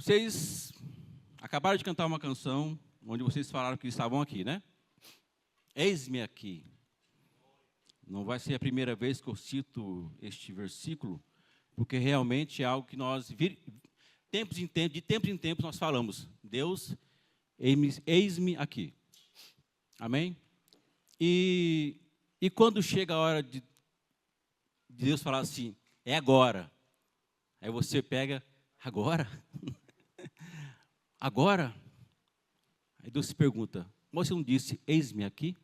Vocês acabaram de cantar uma canção onde vocês falaram que estavam aqui, né? Eis-me aqui. Não vai ser a primeira vez que eu cito este versículo, porque realmente é algo que nós, de tempos em tempos, nós falamos. Deus, eis-me aqui. Amém? E quando chega a hora de Deus falar assim, é agora. Aí você pega, agora? Agora? Aí Deus se pergunta, você não disse, eis-me aqui?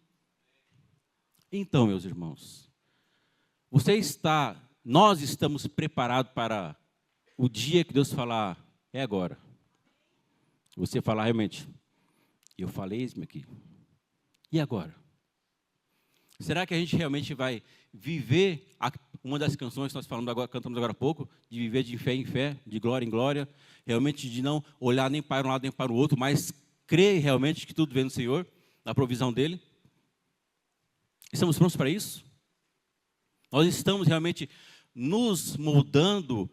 Então, meus irmãos, nós estamos preparados para o dia que Deus falar, é agora. Você falar realmente, eu falei, eis-me aqui. E agora? Será que a gente realmente vai viver uma das canções que nós cantamos agora há pouco, de viver de fé em fé, de glória em glória, realmente de não olhar nem para um lado nem para o outro, mas crer realmente que tudo vem do Senhor, na provisão dEle? Estamos prontos para isso? Nós estamos realmente nos moldando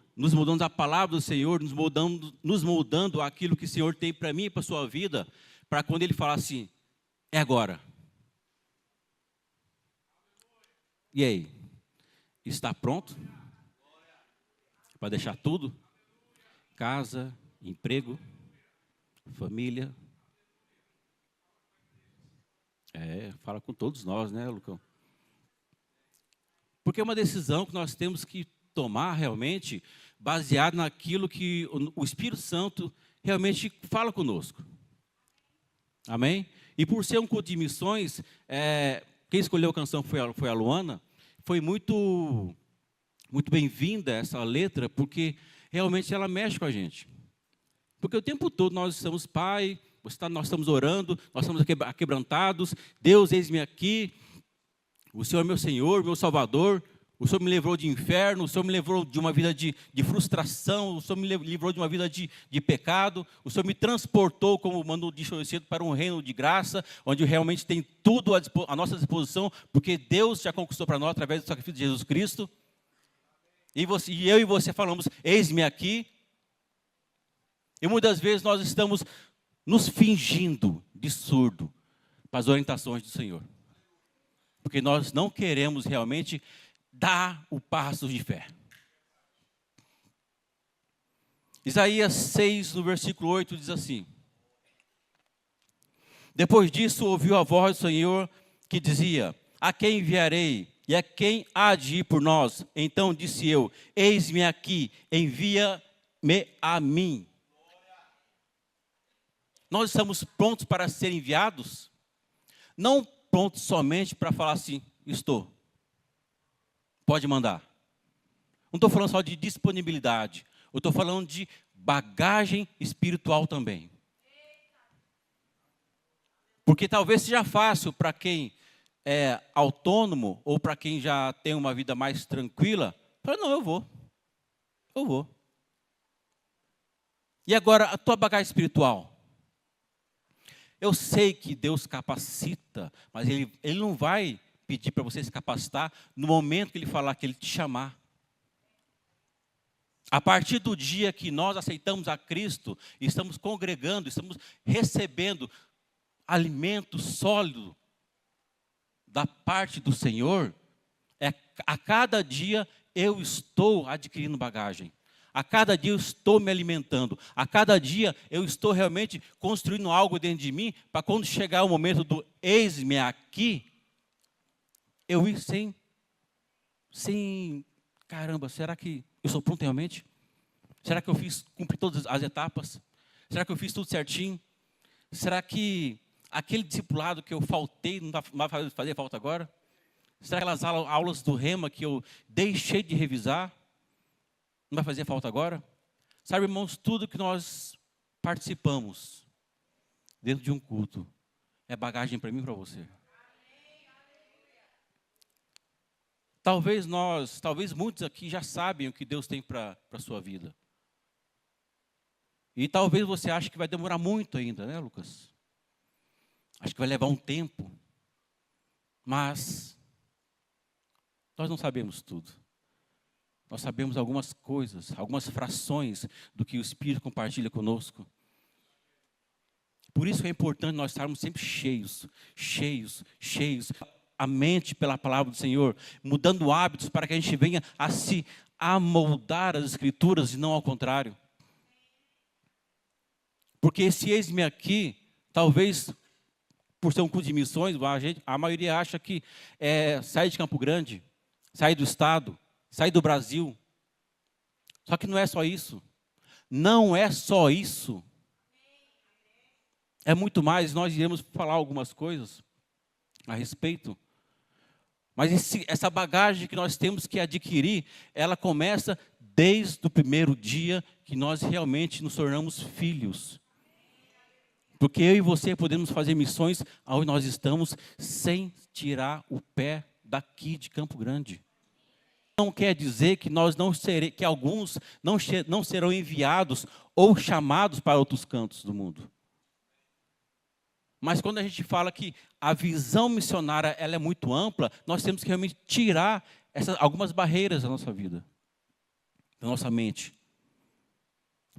a palavra do Senhor, nos moldando aquilo que o Senhor tem para mim e para a sua vida, para quando Ele falar assim, é agora. E aí? Está pronto? Para deixar tudo? Casa, emprego, família. Fala com todos nós, né, Lucão? Porque é uma decisão que nós temos que tomar realmente, baseado naquilo que o Espírito Santo realmente fala conosco. Amém? E por ser um culto de missões, quem escolheu a canção foi a Luana, foi muito bem-vinda essa letra, porque realmente ela mexe com a gente. Porque o tempo todo nós estamos, Pai, nós estamos orando, nós estamos aquebrantados, Deus, eis-me aqui, o Senhor é meu Senhor, meu Salvador, o Senhor me livrou de inferno, o Senhor me livrou de uma vida de frustração, o Senhor me livrou de uma vida de pecado, o Senhor me transportou, como o Manu disse hoje cedo, para um reino de graça, onde realmente tem tudo à nossa disposição, porque Deus já conquistou para nós através do sacrifício de Jesus Cristo. E eu e você falamos, eis-me aqui. E muitas vezes nós estamos nos fingindo de surdo para as orientações do Senhor. Porque nós não queremos realmente dar o passo de fé. Isaías 6, no versículo 8, diz assim: depois disso ouviu a voz do Senhor que dizia, a quem enviarei? E a quem há de ir por nós? Então disse eu, eis-me aqui, envia-me a mim. Nós estamos prontos para ser enviados? Não prontos somente para falar assim, estou. Pode mandar. Não estou falando só de disponibilidade. Eu estou falando de bagagem espiritual também. Porque talvez seja fácil para quem é autônomo ou para quem já tem uma vida mais tranquila. Falar, não, eu vou. E agora, a tua bagagem espiritual? Eu sei que Deus capacita, mas Ele não vai pedir para você se capacitar no momento que Ele falar, que Ele te chamar. A partir do dia que nós aceitamos a Cristo, estamos congregando, estamos recebendo alimento sólido da parte do Senhor, a cada dia eu estou adquirindo bagagem. A cada dia eu estou me alimentando. A cada dia eu estou realmente construindo algo dentro de mim, para quando chegar o momento do eis-me aqui, eu ir sem, caramba, será que eu sou pronto realmente? Será que eu cumpri todas as etapas? Será que eu fiz tudo certinho? Será que aquele discipulado que eu faltei não vai fazer falta agora? Será que aquelas aulas do Rema que eu deixei de revisar não vai fazer falta agora? Sabe, irmãos, tudo que nós participamos dentro de um culto é bagagem para mim e para você. Talvez muitos aqui já sabem o que Deus tem para a sua vida. E talvez você ache que vai demorar muito ainda, né, Lucas? Acho que vai levar um tempo. Mas nós não sabemos tudo. nós sabemos algumas coisas, algumas frações do que o Espírito compartilha conosco. Por isso é importante nós estarmos sempre cheios, cheios, cheios. A mente pela palavra do Senhor, mudando hábitos para que a gente venha a se amoldar às Escrituras e não ao contrário. Porque esse eis-me aqui, talvez por ser um culto de missões, a maioria acha que é sair de Campo Grande, sair do estado, sair do Brasil. Só que não é só isso. Não é só isso. É muito mais, nós iremos falar algumas coisas a respeito. Mas essa bagagem que nós temos que adquirir, ela começa desde o primeiro dia que nós realmente nos tornamos filhos. Porque eu e você podemos fazer missões onde nós estamos sem tirar o pé daqui de Campo Grande. Não quer dizer que que alguns não serão enviados ou chamados para outros cantos do mundo. Mas quando a gente fala que a visão missionária ela é muito ampla, nós temos que realmente tirar algumas barreiras da nossa vida, da nossa mente.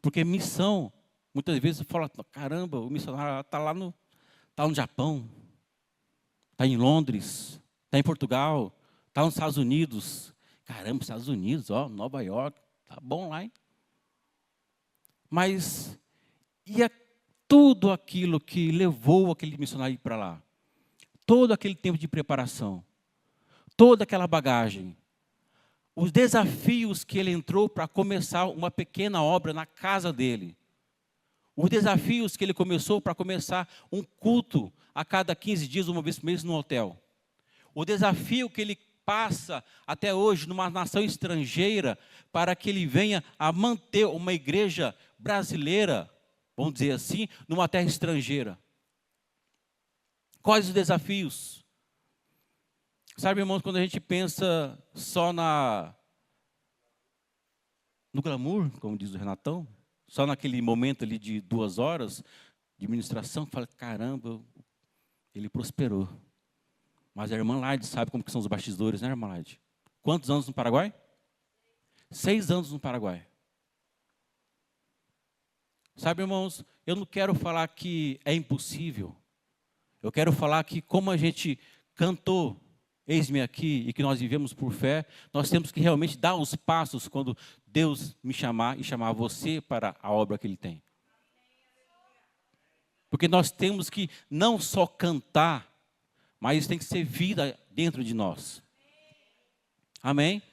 Porque missão, muitas vezes você fala, caramba, o missionário está no Japão, está em Londres, está em Portugal, está nos Estados Unidos. Caramba, Estados Unidos, Nova York, tá bom lá, hein? Mas tudo aquilo que levou aquele missionário para lá, todo aquele tempo de preparação, toda aquela bagagem, os desafios que ele entrou para começar uma pequena obra na casa dele, os desafios que ele começou para começar um culto a cada 15 dias, uma vez por mês no hotel, o desafio que ele passa até hoje numa nação estrangeira para que ele venha a manter uma igreja brasileira, vamos dizer assim, numa terra estrangeira. Quais os desafios? Sabe, irmãos, quando a gente pensa só no glamour, como diz o Renatão, só naquele momento ali de 2 horas de ministração, fala, caramba, ele prosperou. Mas a irmã Laide sabe como que são os bastidores, né, irmã Laide? Quantos anos no Paraguai? 6 anos no Paraguai. Sabe, irmãos, eu não quero falar que é impossível. Eu quero falar que como a gente cantou, eis-me aqui, e que nós vivemos por fé, nós temos que realmente dar os passos quando Deus me chamar e chamar você para a obra que Ele tem. Porque nós temos que não só cantar, mas tem que ser vida dentro de nós. Amém?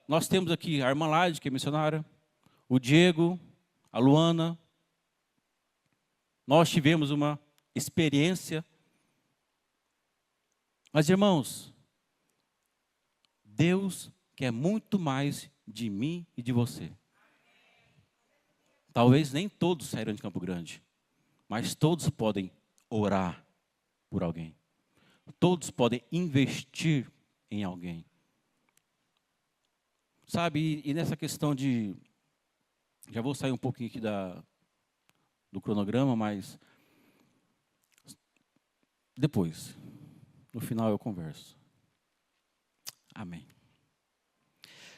Nós temos aqui a irmã Laide, que é missionária, o Diego, a Luana. Nós tivemos uma experiência. Mas, irmãos, Deus quer muito mais de mim e de você. Talvez nem todos sairão de Campo Grande, mas todos podem orar por alguém. Todos podem investir em alguém. Sabe, e nessa questão de... Já vou sair um pouquinho aqui do cronograma, mas depois, no final eu converso. Amém.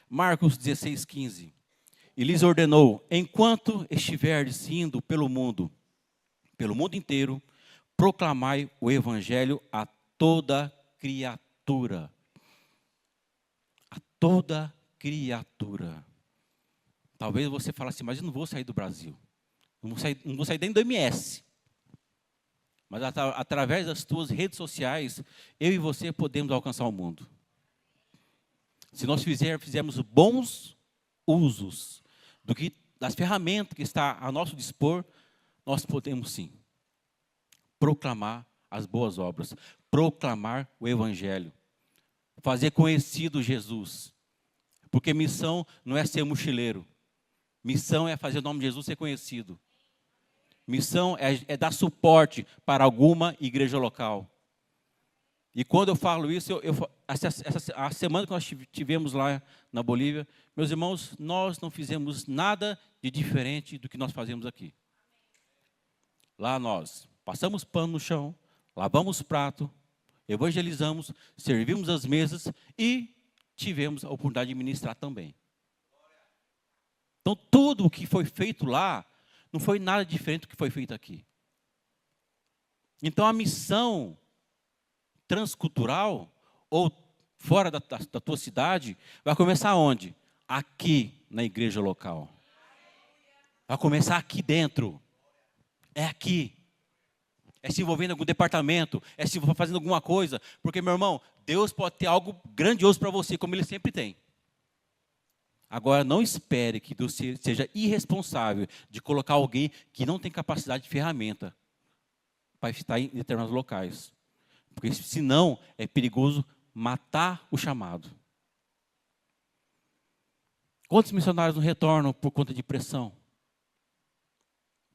Marcos 16:15. E lhes ordenou, enquanto estiverdes indo pelo mundo inteiro, proclamai o evangelho a toda criatura. A toda criatura. Talvez você fale assim, mas eu não vou sair do Brasil. Não vou sair nem do MS. Mas através das tuas redes sociais, eu e você podemos alcançar o mundo. Se nós fizermos bons usos das ferramentas que está a nosso dispor, nós podemos sim proclamar as boas obras, proclamar o evangelho, fazer conhecido Jesus. Porque missão não é ser mochileiro. Missão é fazer o nome de Jesus ser conhecido. Missão é dar suporte para alguma igreja local. E quando eu falo isso, a semana que nós tivemos lá na Bolívia, meus irmãos, nós não fizemos nada de diferente do que nós fazemos aqui. Lá nós passamos pano no chão, lavamos prato, evangelizamos, servimos as mesas e tivemos a oportunidade de ministrar também. Então, tudo o que foi feito lá, não foi nada diferente do que foi feito aqui. Então, a missão transcultural, ou fora da tua cidade, vai começar onde? Aqui, na igreja local. Vai começar aqui dentro. É aqui. É se envolvendo em algum departamento, é se fazendo alguma coisa. Porque, meu irmão, Deus pode ter algo grandioso para você, como Ele sempre tem. Agora, não espere que Deus seja irresponsável de colocar alguém que não tem capacidade de ferramenta para estar em determinados locais. Porque, senão, é perigoso matar o chamado. Quantos missionários não retornam por conta de pressão?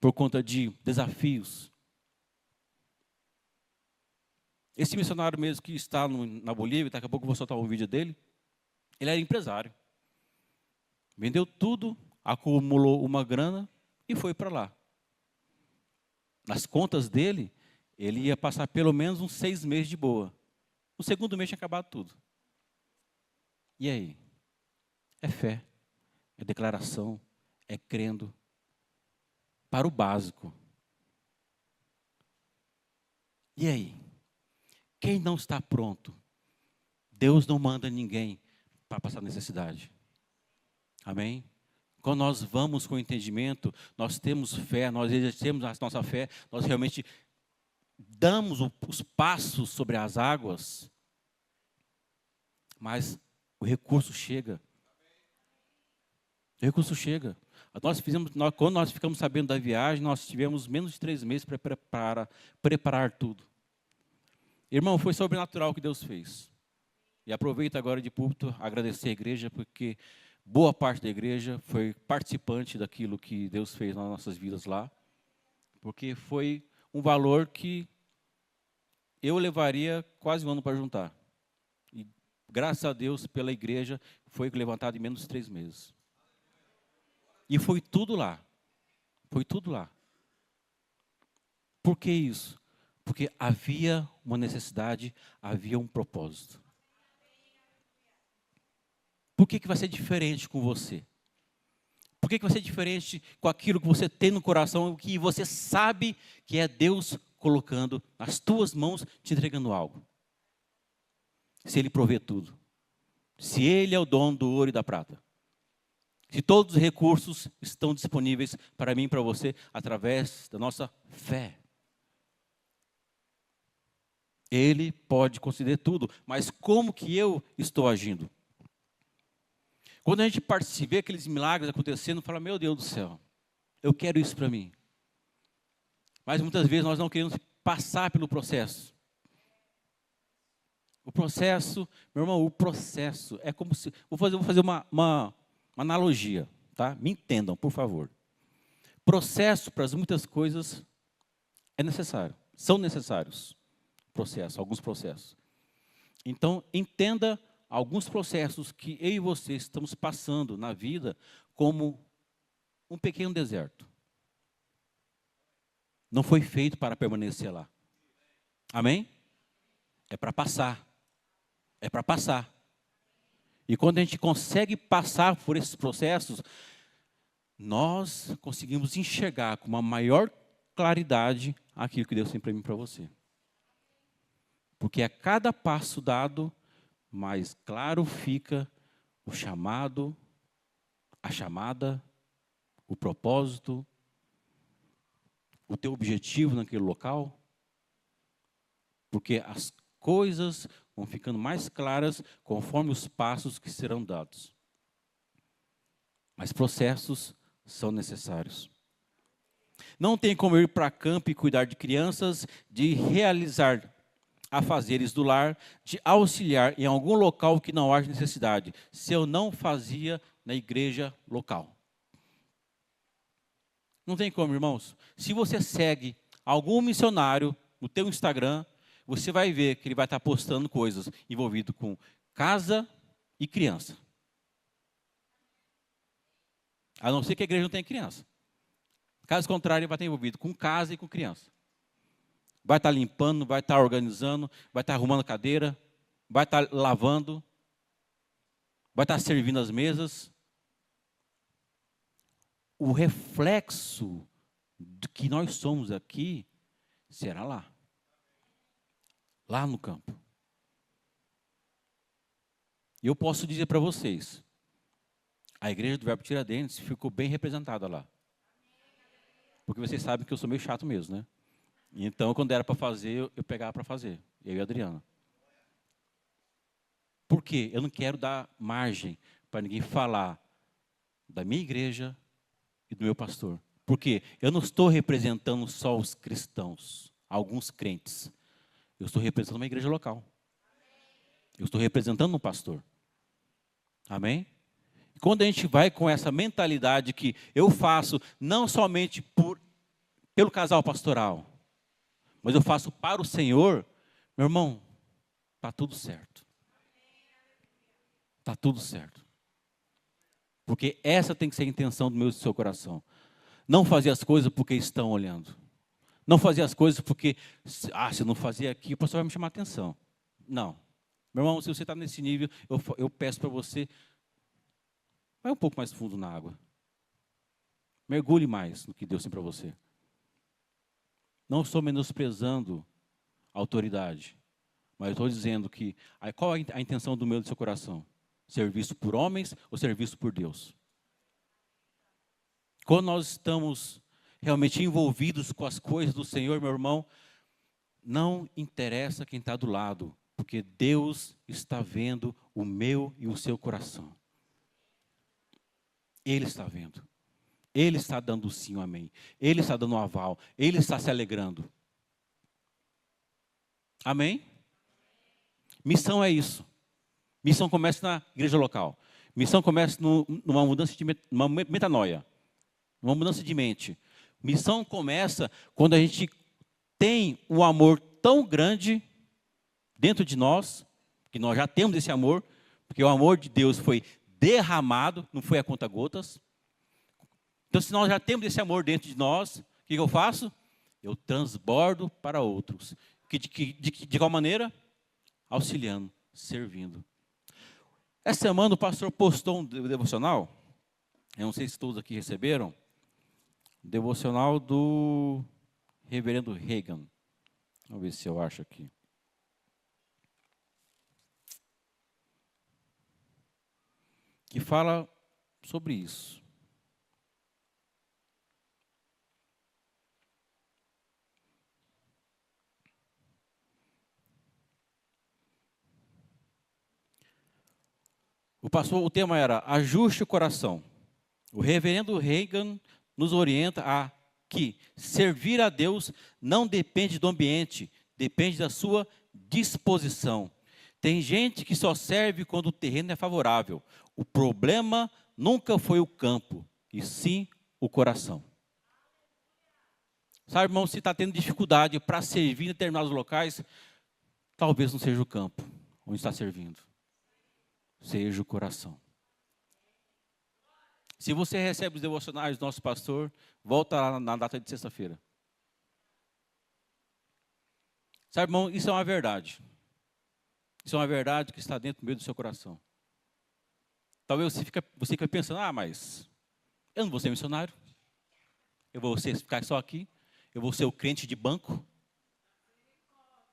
Por conta de desafios? Esse missionário mesmo que está na Bolívia, daqui a pouco eu vou soltar um vídeo dele, ele era empresário. Vendeu tudo, acumulou uma grana e foi para lá. Nas contas dele, ele ia passar pelo menos uns 6 meses de boa. No segundo mês tinha acabado tudo. E aí? É fé, é declaração, é crendo. Para o básico. E aí? Quem não está pronto? Deus não manda ninguém para passar necessidade. Amém? Quando nós vamos com entendimento, nós temos fé, nós exercemos a nossa fé, nós realmente damos os passos sobre as águas, mas o recurso chega. O recurso chega. Quando nós ficamos sabendo da viagem, nós tivemos menos de 3 meses para preparar tudo. Irmão, foi sobrenatural o que Deus fez. E aproveito agora de púlpito agradecer a igreja, porque boa parte da igreja foi participante daquilo que Deus fez nas nossas vidas lá. Porque foi um valor que eu levaria quase um ano para juntar. E graças a Deus, pela igreja, foi levantado em menos de 3 meses. E foi tudo lá. Foi tudo lá. Por que isso? Porque havia uma necessidade, havia um propósito. Por que vai ser diferente com você? Por que vai ser diferente com aquilo que você tem no coração, que você sabe que é Deus colocando nas tuas mãos, te entregando algo? Se Ele provê tudo. Se Ele é o dono do ouro e da prata. Se todos os recursos estão disponíveis para mim e para você, através da nossa fé. Ele pode conceder tudo, mas como que eu estou agindo? Quando a gente participa, vê aqueles milagres acontecendo, fala, meu Deus do céu, eu quero isso para mim. Mas muitas vezes nós não queremos passar pelo processo. O processo, meu irmão, o processo é como se... Vou fazer uma analogia, tá? Me entendam, por favor. Processo para muitas coisas é necessário, são necessários. Alguns processos. Então, entenda alguns processos que eu e você estamos passando na vida como um pequeno deserto. Não foi feito para permanecer lá. Amém? É para passar. É para passar. E quando a gente consegue passar por esses processos, nós conseguimos enxergar com uma maior claridade aquilo que Deus tem para mim e para você. Porque a cada passo dado, mais claro fica o chamado, a chamada, o propósito, o teu objetivo naquele local. Porque as coisas vão ficando mais claras conforme os passos que serão dados. Mas processos são necessários. Não tem como ir para campo e cuidar de crianças, de realizar afazeres do lar, de auxiliar em algum local que não haja necessidade, se eu não fazia na igreja local. Não tem como, irmãos. Se você segue algum missionário no teu Instagram, você vai ver que ele vai estar postando coisas envolvidas com casa e criança. A não ser que a igreja não tenha criança. Caso contrário, ele vai estar envolvido com casa e com criança. Vai estar limpando, vai estar organizando, vai estar arrumando cadeira, vai estar lavando. vai estar servindo as mesas. O reflexo do que nós somos aqui será lá. Lá no campo. E eu posso dizer para vocês, a igreja do Verbo Tiradentes ficou bem representada lá. Porque vocês sabem que eu sou meio chato mesmo, né? Então, quando era para fazer, eu pegava para fazer. Eu e a Adriana. Por quê? Eu não quero dar margem para ninguém falar da minha igreja e do meu pastor. Por quê? Eu não estou representando só os cristãos, alguns crentes. Eu estou representando uma igreja local. Eu estou representando um pastor. Amém? E quando a gente vai com essa mentalidade que eu faço não somente pelo casal pastoral, mas eu faço para o Senhor, meu irmão, está tudo certo. Está tudo certo. Porque essa tem que ser a intenção do meu e do seu coração. Não fazer as coisas porque estão olhando. Não fazer as coisas porque, se eu não fazer aqui, o pastor vai me chamar a atenção. Não. Meu irmão, se você está nesse nível, eu peço para você, vai um pouco mais fundo na água. Mergulhe mais no que Deus tem para você. Não estou menosprezando a autoridade, mas estou dizendo que, qual a intenção do meu e do seu coração? Ser visto por homens ou ser visto por Deus? Quando nós estamos realmente envolvidos com as coisas do Senhor, meu irmão, não interessa quem está do lado, porque Deus está vendo o meu e o seu coração. Ele está vendo. Ele está dando sim, amém. Ele está dando um aval. Ele está se alegrando. Amém? Missão é isso. Missão começa na igreja local. Missão começa numa mudança numa metanoia. Uma mudança de mente. Missão começa quando a gente tem um amor tão grande dentro de nós, que nós já temos esse amor, porque o amor de Deus foi derramado, não foi a conta-gotas. Então, se nós já temos esse amor dentro de nós, o que eu faço? Eu transbordo para outros. De qual maneira? Auxiliando, servindo. Essa semana o pastor postou um devocional, eu não sei se todos aqui receberam, devocional do reverendo Reagan. Vamos ver se eu acho aqui. Que fala sobre isso. O tema era ajuste o coração. O reverendo Reagan nos orienta a que servir a Deus não depende do ambiente, depende da sua disposição. Tem gente que só serve quando o terreno é favorável. O problema nunca foi o campo, e sim o coração. Sabe, irmão, se está tendo dificuldade para servir em determinados locais, talvez não seja o campo onde está servindo. Seja o coração. Se você recebe os devocionais do nosso pastor, volta lá na data de sexta-feira. Sabe, irmão, isso é uma verdade. Isso é uma verdade que está dentro do meio do seu coração. Talvez você fique pensando, mas eu não vou ser missionário. Eu vou ficar só aqui. Eu vou ser o crente de banco.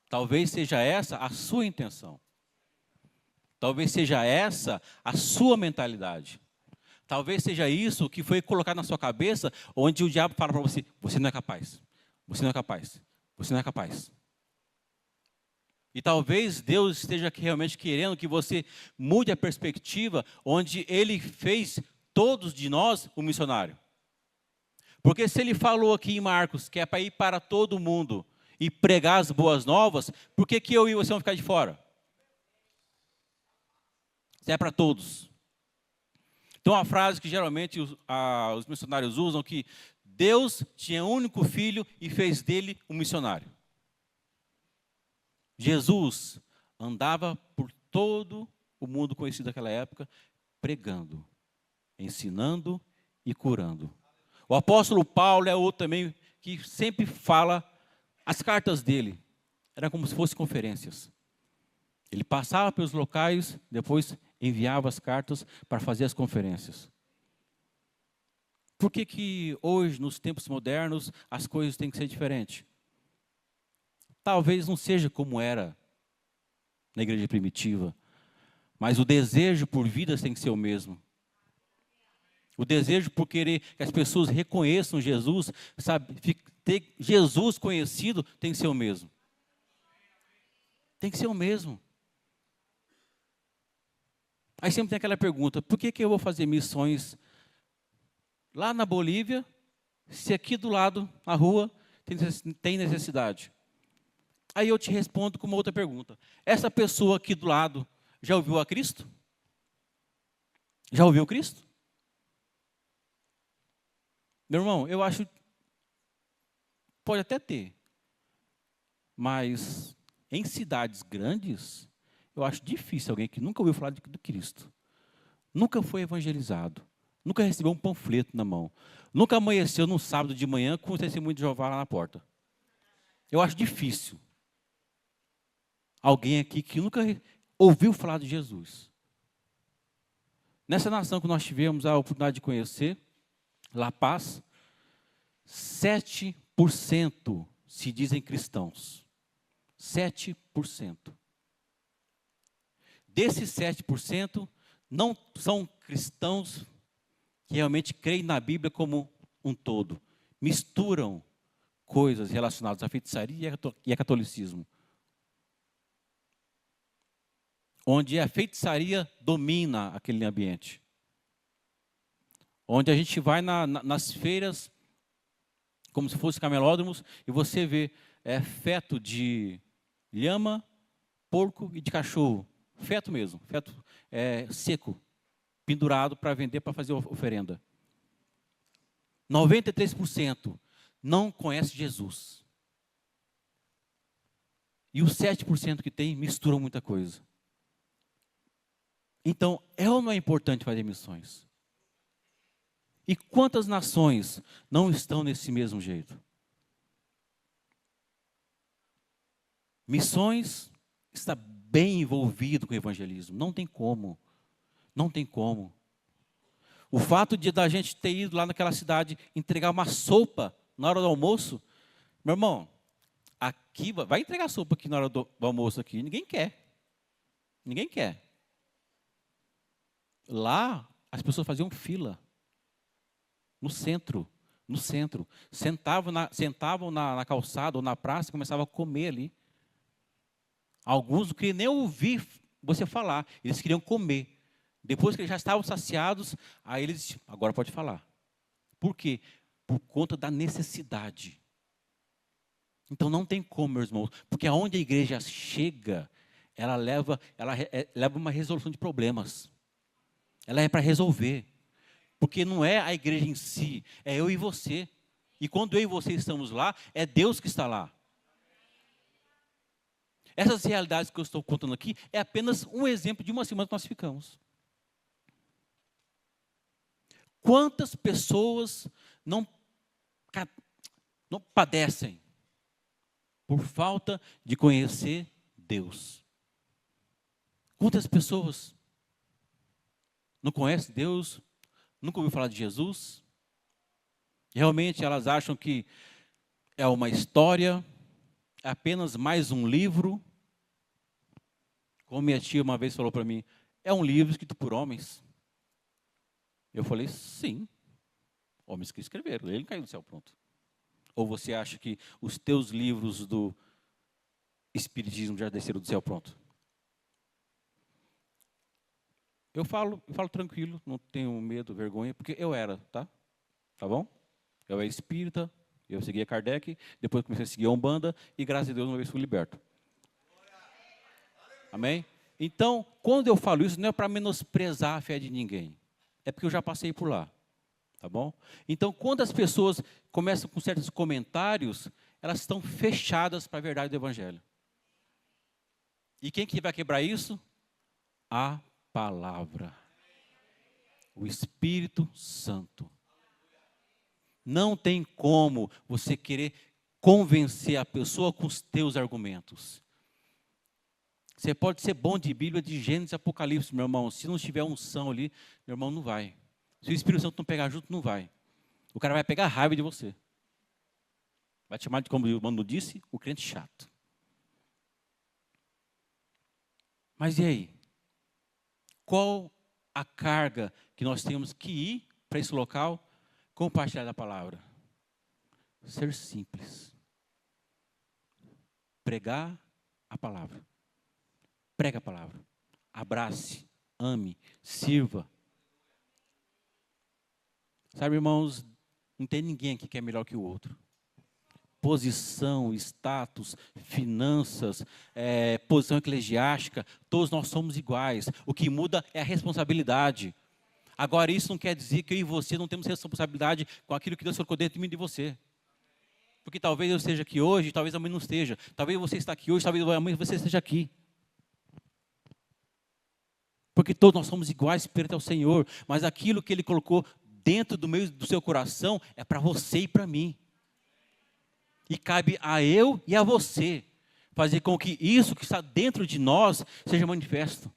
Talvez seja essa a sua intenção. Talvez seja essa a sua mentalidade. Talvez seja isso que foi colocado na sua cabeça, onde o diabo fala para você, você não é capaz, você não é capaz, você não é capaz. E talvez Deus esteja realmente querendo que você mude a perspectiva, onde Ele fez todos de nós um missionário. Porque se Ele falou aqui em Marcos, que é para ir para todo mundo e pregar as boas novas, por que eu e você vamos ficar de fora? Se é para todos. Então, a frase que geralmente os missionários usam, que Deus tinha um único filho e fez dele um missionário. Jesus andava por todo o mundo conhecido naquela época, pregando, ensinando e curando. O apóstolo Paulo é outro também que sempre fala, as cartas dele eram como se fossem conferências. Ele passava pelos locais, depois enviava as cartas para fazer as conferências. Por que que hoje, nos tempos modernos, as coisas têm que ser diferentes? Talvez não seja como era na igreja primitiva, mas o desejo por vidas tem que ser o mesmo. O desejo por querer que as pessoas reconheçam Jesus, sabe, ter Jesus conhecido tem que ser o mesmo. Tem que ser o mesmo. Aí sempre tem aquela pergunta, por que que eu vou fazer missões lá na Bolívia, se aqui do lado, na rua, tem necessidade? Aí eu te respondo com uma outra pergunta. Essa pessoa aqui do lado já ouviu a Cristo? Já ouviu Cristo? Meu irmão, eu acho, pode até ter, mas em cidades grandes, eu acho difícil alguém que nunca ouviu falar de Cristo, nunca foi evangelizado, nunca recebeu um panfleto na mão, nunca amanheceu num sábado de manhã com o testemunho de Jeová lá na porta. Eu acho difícil alguém aqui que nunca ouviu falar de Jesus. Nessa nação que nós tivemos a oportunidade de conhecer, La Paz, 7% se dizem cristãos. 7%. Desses 7%, não são cristãos que realmente creem na Bíblia como um todo. Misturam coisas relacionadas à feitiçaria e a catolicismo. Onde a feitiçaria domina aquele ambiente. Onde a gente vai nas feiras, como se fossem camelódromos, e você vê feto de lhama, porco e de cachorro. Feto mesmo, feto seco, pendurado para vender, para fazer oferenda. 93% não conhece Jesus. E os 7% que tem misturam muita coisa. Então, é ou não é importante fazer missões? E quantas nações não estão nesse mesmo jeito? Missões está bem envolvido com o evangelismo. Não tem como. Não tem como. O fato de da gente ter ido lá naquela cidade entregar uma sopa na hora do almoço, meu irmão, aqui vai entregar sopa aqui na hora do almoço aqui. Ninguém quer. Ninguém quer. Lá, as pessoas faziam fila. No centro. Sentavam na calçada ou na praça e começavam a comer ali. Alguns não queriam nem ouvir você falar. Eles queriam comer. Depois que eles já estavam saciados, aí eles diziam, agora pode falar. Por quê? Por conta da necessidade. Então não tem como, meus irmãos. Porque aonde a igreja chega, ela leva uma resolução de problemas. Ela é para resolver. Porque não é a igreja em si, é eu e você. E quando eu e você estamos lá, é Deus que está lá. Essas realidades que eu estou contando aqui é apenas um exemplo de uma semana que nós ficamos. Quantas pessoas não padecem por falta de conhecer Deus? Quantas pessoas não conhecem Deus, nunca ouviu falar de Jesus? Realmente elas acham que é uma história, é apenas mais um livro. Como minha tia uma vez falou para mim, é um livro escrito por homens. Eu falei, sim, homens que escreveram, ele não caiu do céu pronto. Ou você acha que os teus livros do Espiritismo já desceram do céu pronto? Eu falo tranquilo, não tenho medo, vergonha, porque eu era, tá? Tá bom? Eu era espírita, eu seguia Kardec, depois comecei a seguir a Umbanda, e graças a Deus uma vez fui liberto. Amém? Então, quando eu falo isso, não é para menosprezar a fé de ninguém. É porque eu já passei por lá. Tá bom? Então, quando as pessoas começam com certos comentários, elas estão fechadas para a verdade do Evangelho. E quem que vai quebrar isso? A palavra. O Espírito Santo. Não tem como você querer convencer a pessoa com os teus argumentos. Você pode ser bom de Bíblia, de Gênesis e Apocalipse, meu irmão. Se não tiver unção ali, meu irmão, não vai. Se o Espírito Santo não pegar junto, não vai. O cara vai pegar raiva de você. Vai te chamar de, como o mano disse, o crente chato. Mas e aí? Qual a carga que nós temos que ir para esse local, compartilhar da palavra? Ser simples. Pregar a palavra. Prega a palavra. Abrace, ame, sirva. Sabe, irmãos, não tem ninguém aqui que é melhor que o outro. Posição, status, finanças, posição eclesiástica, todos nós somos iguais. O que muda é a responsabilidade. Agora, isso não quer dizer que eu e você não temos responsabilidade com aquilo que Deus colocou dentro de mim e de você. Porque talvez eu esteja aqui hoje, talvez amanhã não esteja. Talvez você está aqui hoje, talvez amanhã você esteja aqui. Porque todos nós somos iguais perante ao Senhor. Mas aquilo que Ele colocou dentro do seu coração é para você e para mim. E cabe a eu e a você fazer com que isso que está dentro de nós seja manifesto.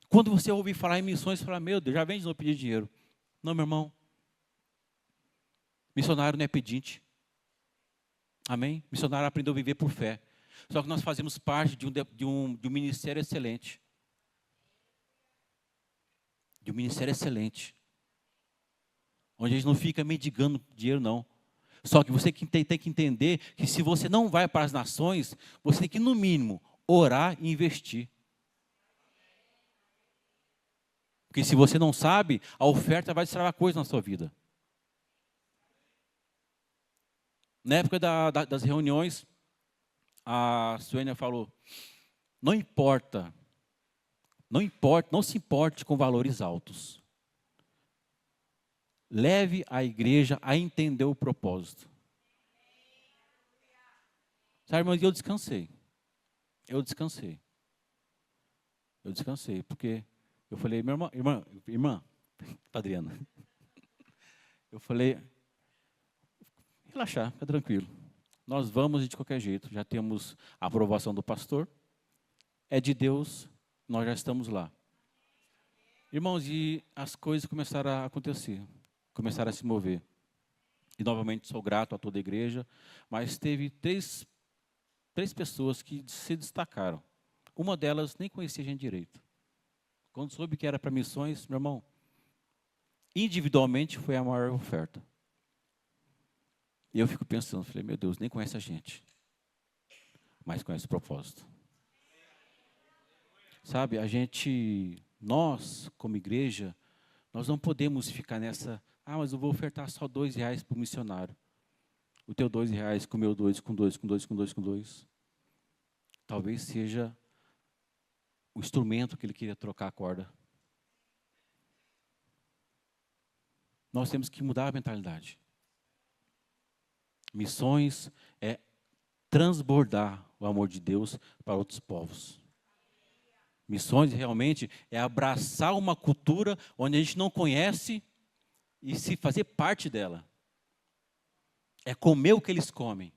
Quando você ouvir falar em missões, você fala, meu Deus, já vem de novo pedir dinheiro. Não, meu irmão. Missionário não é pedinte. Amém? Missionário aprendeu a viver por fé. Só que nós fazemos parte de um ministério excelente. De um ministério excelente. Onde a gente não fica mendigando dinheiro, não. Só que você tem que entender que se você não vai para as nações, você tem que, no mínimo, orar e investir. Porque se você não sabe, a oferta vai destravar coisa na sua vida. Na época das reuniões, a Suênia falou, não se importe com valores altos. Leve a igreja a entender o propósito. Sabe, irmãos, eu descansei. Eu descansei, porque eu falei, minha irmã, Adriana, eu falei, relaxar, fica tranquilo. Nós vamos de qualquer jeito, já temos a aprovação do pastor, é de Deus, nós já estamos lá. Irmãos, e as coisas começaram a acontecer, começaram a se mover. E novamente sou grato a toda a igreja, mas teve três pessoas que se destacaram. Uma delas nem conhecia a gente direito. Quando soube que era para missões, meu irmão, individualmente foi a maior oferta. E eu fico pensando, falei, meu Deus, nem conhece a gente, mas conhece o propósito. Sabe, nós, como igreja, nós não podemos ficar nessa, mas eu vou ofertar só R$2 para o missionário. O teu R$2 com o meu 2, com 2, com 2, com 2, com 2. Talvez seja o instrumento que ele queria trocar a corda. Nós temos que mudar a mentalidade. Missões é transbordar o amor de Deus para outros povos. Missões realmente é abraçar uma cultura onde a gente não conhece e se fazer parte dela. É comer o que eles comem.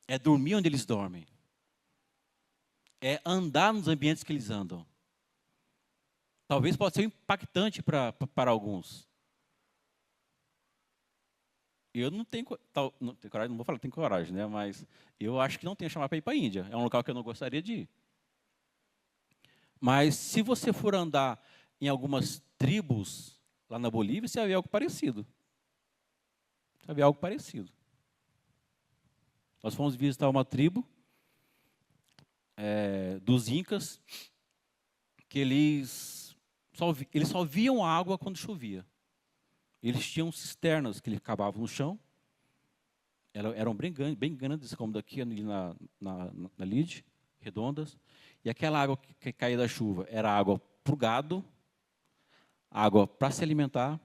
É dormir onde eles dormem. É andar nos ambientes que eles andam. Talvez possa ser impactante para alguns. Eu não tenho coragem, não vou falar que tenho coragem, né? Mas eu acho que não tenho chamar para ir para a Índia. É um local que eu não gostaria de ir. Mas se você for andar em algumas tribos lá na Bolívia, você vai ver algo parecido. Você vai ver algo parecido. Nós fomos visitar uma tribo dos Incas, que eles só viam água quando chovia. Eles tinham cisternas que eles cavavam no chão, eram bem grandes, como daqui ali na lide, redondas, e aquela água que caía da chuva era água para o gado, água para se alimentar,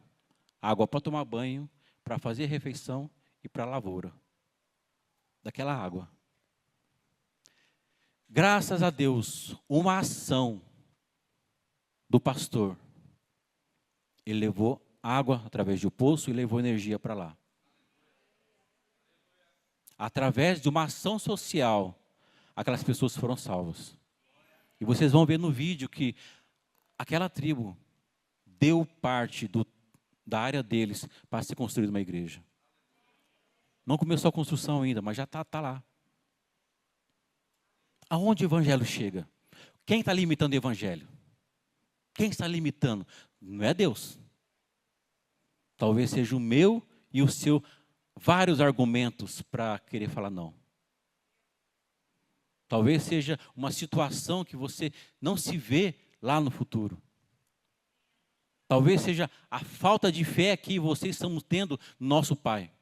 água para tomar banho, para fazer refeição e para a lavoura. Daquela água. Graças a Deus, uma ação do pastor, ele levou água através do poço e levou energia para lá. através de uma ação social, aquelas pessoas foram salvas. E vocês vão ver no vídeo que aquela tribo deu parte da área deles para ser construída uma igreja. Não começou a construção ainda, mas já está lá. Aonde o evangelho chega? Quem está limitando o evangelho? Quem está limitando? Não é Deus. Talvez seja o meu e o seu vários argumentos para querer falar não. Talvez seja uma situação que você não se vê lá no futuro. Talvez seja a falta de fé que vocês estamos tendo no nosso Pai.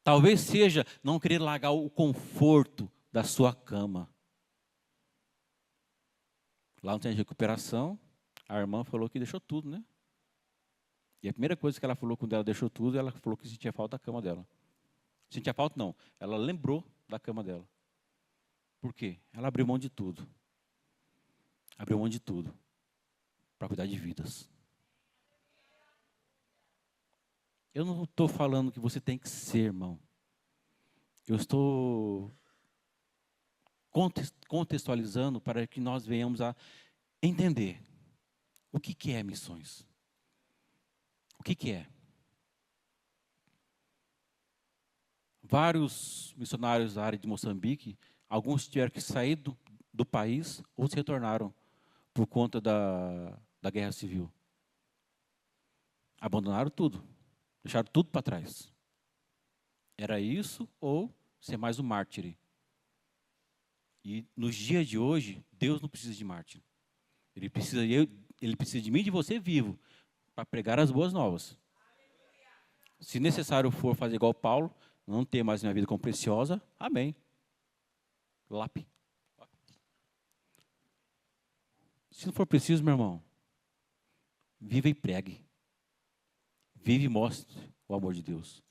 Talvez seja não querer largar o conforto da sua cama. Lá no centro de recuperação, a irmã falou que deixou tudo, né? E a primeira coisa que ela falou quando ela deixou tudo, ela falou que sentia falta da cama dela. Sentia falta não, ela lembrou da cama dela. Por quê? Ela abriu mão de tudo. Abriu mão de tudo para cuidar de vidas. Eu não estou falando que você tem que ser, irmão. Eu estou contextualizando para que nós venhamos a entender o que é missões. O que é? Vários missionários da área de Moçambique, alguns tiveram que sair do país, outros retornaram por conta da guerra civil. Abandonaram tudo, deixaram tudo para trás. Era isso ou ser mais um mártir. E nos dias de hoje, Deus não precisa de mártir. Ele precisa de mim e de você vivo, para pregar as boas novas. Se necessário for fazer igual Paulo, não ter mais minha vida como preciosa, amém. Lápis. Se não for preciso, meu irmão, viva e pregue. Vive e mostre o amor de Deus.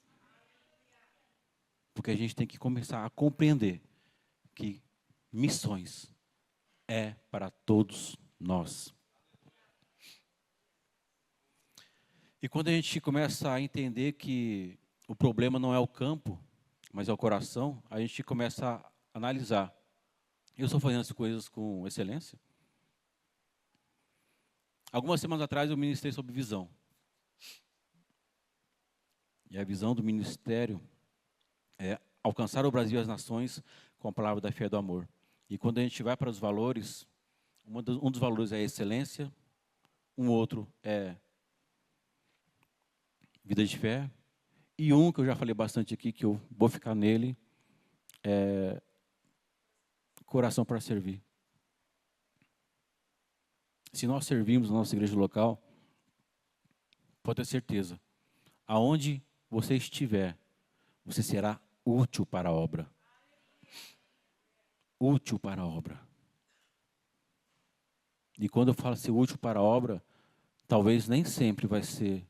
Porque a gente tem que começar a compreender que missões é para todos nós. E quando a gente começa a entender que o problema não é o campo, mas é o coração, a gente começa a analisar. Eu estou fazendo as coisas com excelência? Algumas semanas atrás eu ministrei sobre visão. E a visão do ministério é alcançar o Brasil e as nações com a palavra da fé e do amor. E quando a gente vai para os valores, um dos valores é a excelência, um outro é vida de fé, e um que eu já falei bastante aqui, que eu vou ficar nele, é coração para servir. Se nós servimos na nossa igreja local, pode ter certeza, aonde você estiver, você será útil para a obra. Útil para a obra. E quando eu falo ser útil para a obra, talvez nem sempre vai ser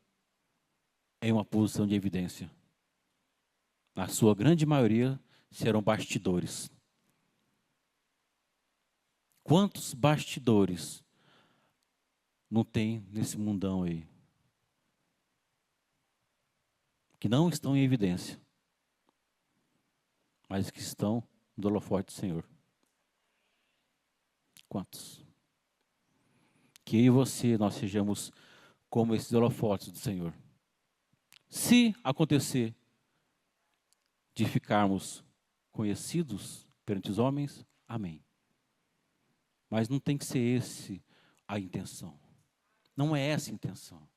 em uma posição de evidência. Na sua grande maioria, serão bastidores. Quantos bastidores não tem nesse mundão aí? Que não estão em evidência, mas que estão no holofote do Senhor. Quantos? Que eu e você, nós sejamos como esses holofotes do Senhor. Se acontecer de ficarmos conhecidos perante os homens, amém. Mas não tem que ser esse a intenção. Não é essa a intenção.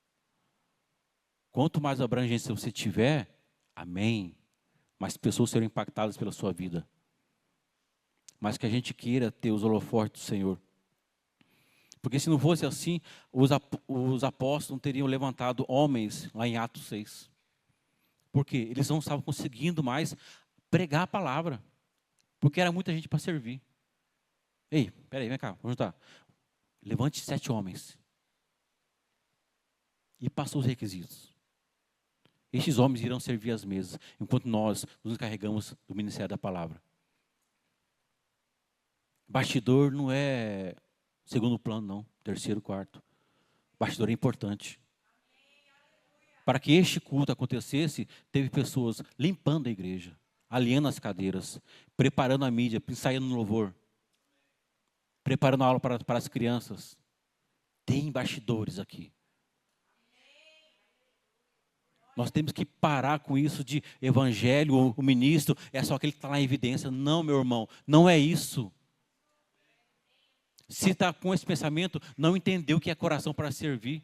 Quanto mais abrangência você tiver, amém. Mais pessoas serão impactadas pela sua vida. Mas que a gente queira ter os holofotes do Senhor. Porque se não fosse assim, os apóstolos não teriam levantado homens lá em Atos 6. Porque eles não estavam conseguindo mais pregar a palavra. Porque era muita gente para servir. Ei, peraí, vem cá, vamos juntar. Levante 7 homens. E passou os requisitos. Estes homens irão servir as mesas, enquanto nós nos encarregamos do ministério da palavra. Bastidor não é segundo plano, não. Terceiro, quarto. Bastidor é importante. Para que este culto acontecesse, teve pessoas limpando a igreja, alinhando as cadeiras, preparando a mídia, ensaiando no louvor, preparando a aula para as crianças. Tem bastidores aqui. Nós temos que parar com isso de evangelho, o ministro é só aquele que está lá em evidência. Não, meu irmão, não é isso. Se está com esse pensamento, não entendeu o que é coração para servir.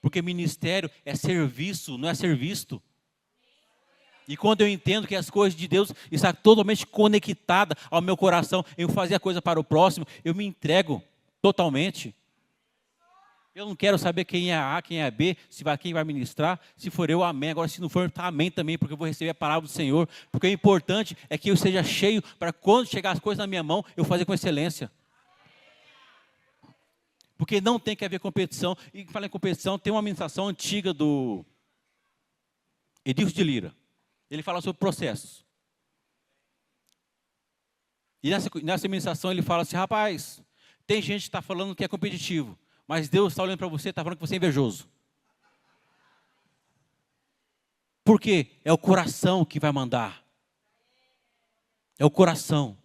Porque ministério é serviço, não é ser visto. E quando eu entendo que as coisas de Deus estão totalmente conectadas ao meu coração, eu fazer a coisa para o próximo, eu me entrego totalmente. Eu não quero saber quem é A, quem é B, quem vai ministrar. Se for eu, amém. Agora, se não for, tá, amém também, porque eu vou receber a palavra do Senhor. Porque o importante é que eu seja cheio para quando chegar as coisas na minha mão, eu fazer com excelência. Porque não tem que haver competição. E falar em competição, tem uma ministração antiga do Edilson de Lira. Ele fala sobre processos. E nessa ministração ele fala assim, rapaz, tem gente que está falando que é competitivo. Mas Deus está olhando para você e está falando que você é invejoso. Por quê? É o coração que vai mandar. É o coração.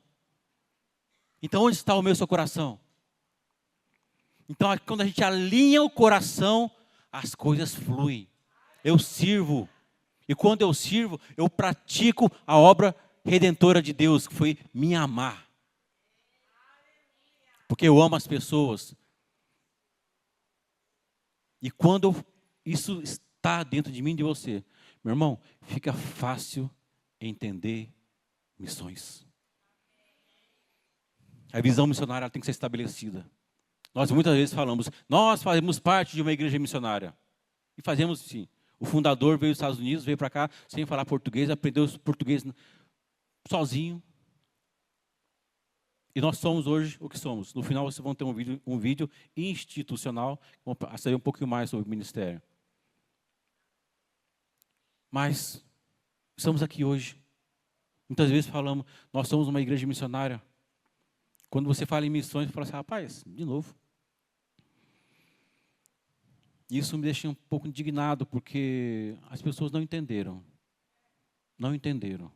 Então, onde está o meu e o seu coração? Então, quando a gente alinha o coração, as coisas fluem. Eu sirvo. E quando eu sirvo, eu pratico a obra redentora de Deus, que foi me amar. Porque eu amo as pessoas. E quando isso está dentro de mim e de você, meu irmão, fica fácil entender missões. A visão missionária tem que ser estabelecida. Nós muitas vezes falamos, nós fazemos parte de uma igreja missionária. E fazemos sim. O fundador veio dos Estados Unidos, veio para cá sem falar português, aprendeu português sozinho. E nós somos hoje o que somos. No final vocês vão ter um vídeo institucional, para saber um pouquinho mais sobre o ministério. Mas estamos aqui hoje. Muitas vezes falamos, nós somos uma igreja missionária. Quando você fala em missões, você fala assim, rapaz, de novo. Isso me deixa um pouco indignado, porque as pessoas não entenderam. Não entenderam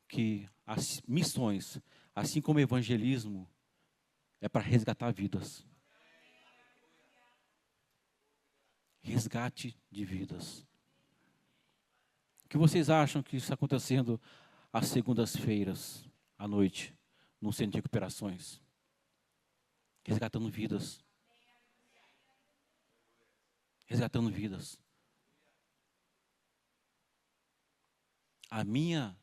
que as missões, assim como o evangelismo, é para resgatar vidas. Resgate de vidas. O que vocês acham que está acontecendo às segundas-feiras, à noite, no centro de recuperações? Resgatando vidas. Resgatando vidas. A minha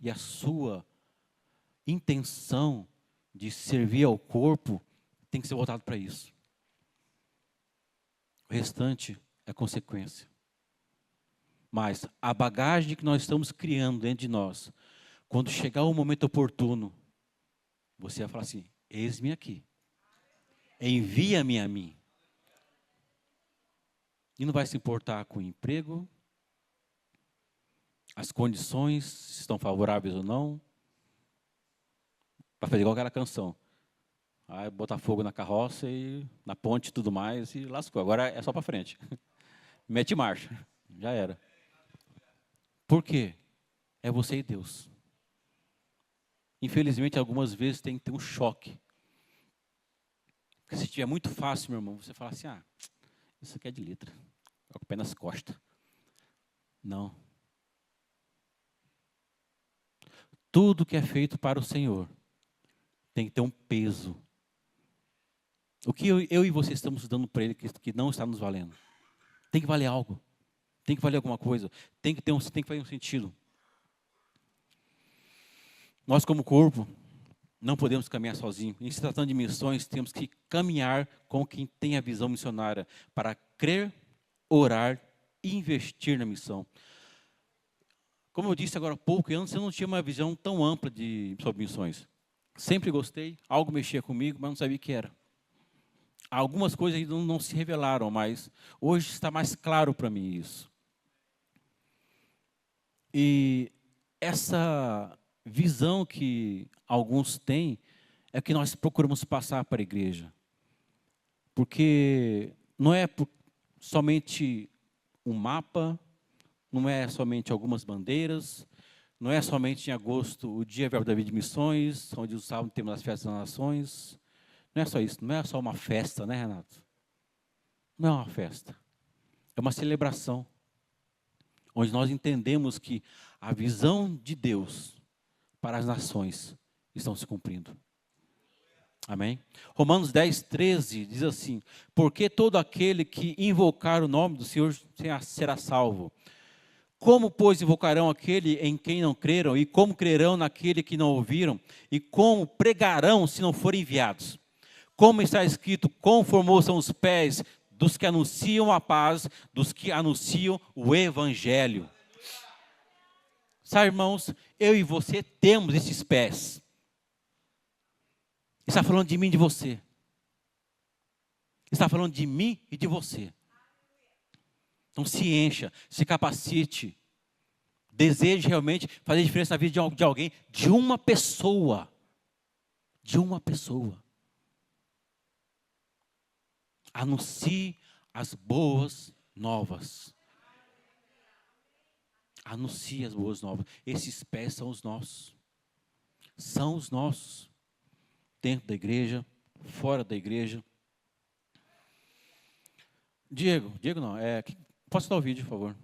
e a sua intenção de servir ao corpo tem que ser voltado para isso. O restante é consequência. Mas a bagagem que nós estamos criando dentro de nós, quando chegar o momento oportuno, você vai falar assim, eis-me aqui. Envia-me a mim. E não vai se importar com o emprego, as condições, se estão favoráveis ou não. Para fazer igual aquela canção. Aí botar fogo na carroça e na ponte e tudo mais e lascou. Agora é só para frente. Mete marcha. Já era. Por quê? É você e Deus. Infelizmente, algumas vezes tem que ter um choque. Porque se estiver muito fácil, meu irmão, você fala assim, isso aqui é de letra. Com o pé nas costas. Não. Tudo que é feito para o Senhor tem que ter um peso. O que eu e você estamos dando para Ele que não está nos valendo? Tem que valer algo. Tem que valer alguma coisa. Tem que fazer um sentido. Nós, como corpo, não podemos caminhar sozinhos. Em se tratando de missões, temos que caminhar com quem tem a visão missionária para crer, orar e investir na missão. Como eu disse agora há pouco, antes eu não tinha uma visão tão ampla sobre missões. Sempre gostei, algo mexia comigo, mas não sabia o que era. Algumas coisas ainda não se revelaram, mas hoje está mais claro para mim isso. E essa visão que alguns têm é que nós procuramos passar para a igreja. Porque não é somente um mapa, não é somente algumas bandeiras, não é somente em agosto o Dia Verbo da Vida de Missões, onde o sábado temos as festas das nações. Não é só isso, não é só uma festa, né, Renato? Não é uma festa, é uma celebração, onde nós entendemos que a visão de Deus para as nações estão se cumprindo. Amém? Romanos 10, 13 diz assim: porque todo aquele que invocar o nome do Senhor será salvo. Como, pois, invocarão aquele em quem não creram? E como crerão naquele que não ouviram? E como pregarão se não forem enviados? Como está escrito, quão formosos são os pés dos que anunciam a paz, dos que anunciam o Evangelho. Sabe, irmãos, eu e você temos esses pés. Está falando de mim e de você. Está falando de mim e de você. Então se encha, se capacite. Deseje realmente fazer diferença na vida de alguém, de uma pessoa. De uma pessoa. Anuncie as boas novas. Anuncie as boas novas. Esses pés são os nossos. São os nossos. Dentro da igreja, fora da igreja. Diego não, posso dar o vídeo, por favor?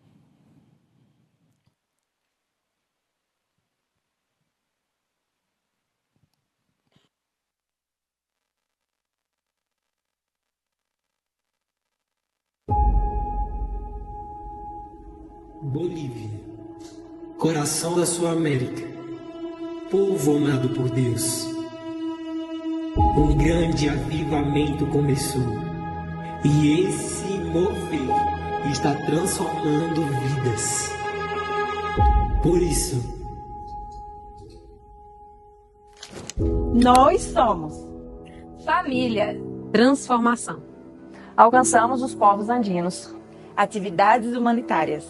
Bolívia, coração da sua América, povo amado por Deus. Um grande avivamento começou, e esse mover está transformando vidas. Por isso, nós somos família, transformação. Alcançamos os povos andinos, atividades humanitárias,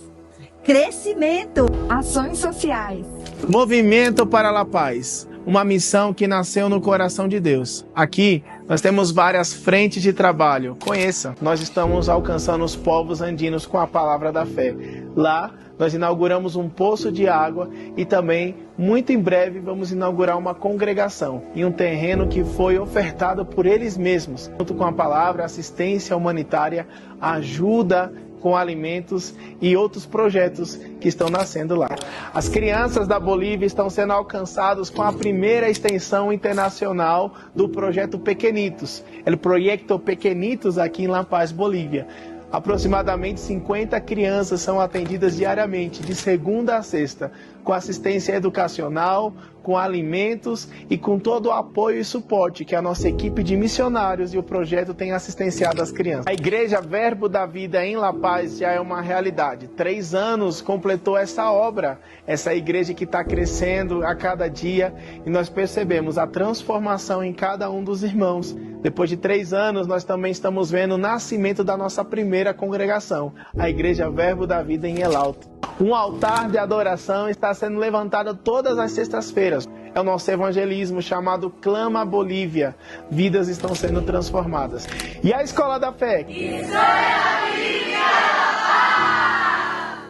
crescimento, ações sociais, Movimento para a Paz, uma missão que nasceu no coração de Deus. Aqui nós temos várias frentes de trabalho. Conheça, nós estamos alcançando os povos andinos com a palavra da fé. Lá nós inauguramos um poço de água e também, muito em breve, vamos inaugurar uma congregação em um terreno que foi ofertado por eles mesmos. Junto com a palavra, assistência humanitária, ajuda com alimentos e outros projetos que estão nascendo lá. As crianças da Bolívia estão sendo alcançadas com a primeira extensão internacional do projeto Pequenitos. O projeto Pequenitos aqui em La Paz, Bolívia. Aproximadamente 50 crianças são atendidas diariamente, de segunda a sexta, com assistência educacional, com alimentos e com todo o apoio e suporte que a nossa equipe de missionários e o projeto tem assistenciado às crianças. A Igreja Verbo da Vida em La Paz já é uma realidade. 3 anos completou essa obra, essa igreja que está crescendo a cada dia, e nós percebemos a transformação em cada um dos irmãos. Depois de 3 anos, nós também estamos vendo o nascimento da nossa primeira congregação, a Igreja Verbo da Vida em El Alto. Um altar de adoração está sendo levantado todas as sextas-feiras. É o nosso evangelismo chamado Clama Bolívia. Vidas estão sendo transformadas. E a Escola da Fé? Isso é a Bolívia!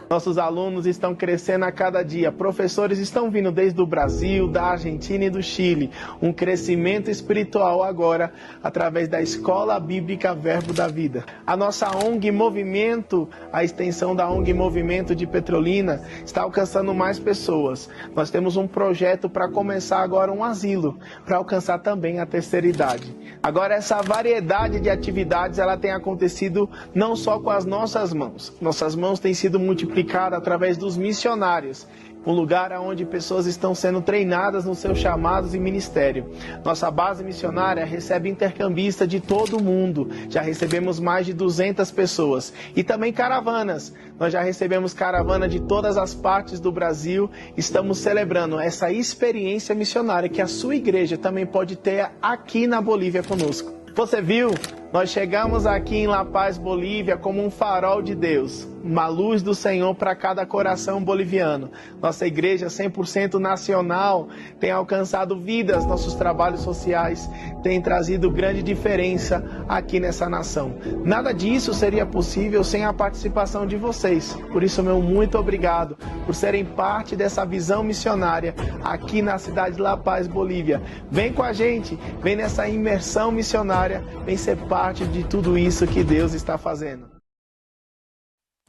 Nossos alunos estão crescendo a cada dia. Professores estão vindo desde o Brasil, da Argentina e do Chile. Um crescimento espiritual agora através da Escola Bíblica Verbo da Vida. A nossa ONG Movimento, a extensão da ONG Movimento de Petrolina, está alcançando mais pessoas. Nós temos um projeto para começar agora um asilo, para alcançar também a terceira idade. Agora essa variedade de atividades, ela tem acontecido não só com as nossas mãos. Nossas mãos têm sido multiplicadas através dos missionários, um lugar onde pessoas estão sendo treinadas nos seus chamados e ministério. Nossa base missionária recebe intercambista de todo o mundo, já recebemos mais de 200 pessoas, e também caravanas. Nós já recebemos caravana de todas as partes do Brasil. Estamos celebrando essa experiência missionária que a sua igreja também pode ter aqui na Bolívia conosco. Você viu? Nós chegamos aqui em La Paz, Bolívia, como um farol de Deus, uma luz do Senhor para cada coração boliviano. Nossa igreja 100% nacional tem alcançado vidas, nossos trabalhos sociais têm trazido grande diferença aqui nessa nação. Nada disso seria possível sem a participação de vocês. Por isso, meu muito obrigado por serem parte dessa visão missionária aqui na cidade de La Paz, Bolívia. Vem com a gente, vem nessa imersão missionária, vem ser parte de tudo isso que Deus está fazendo.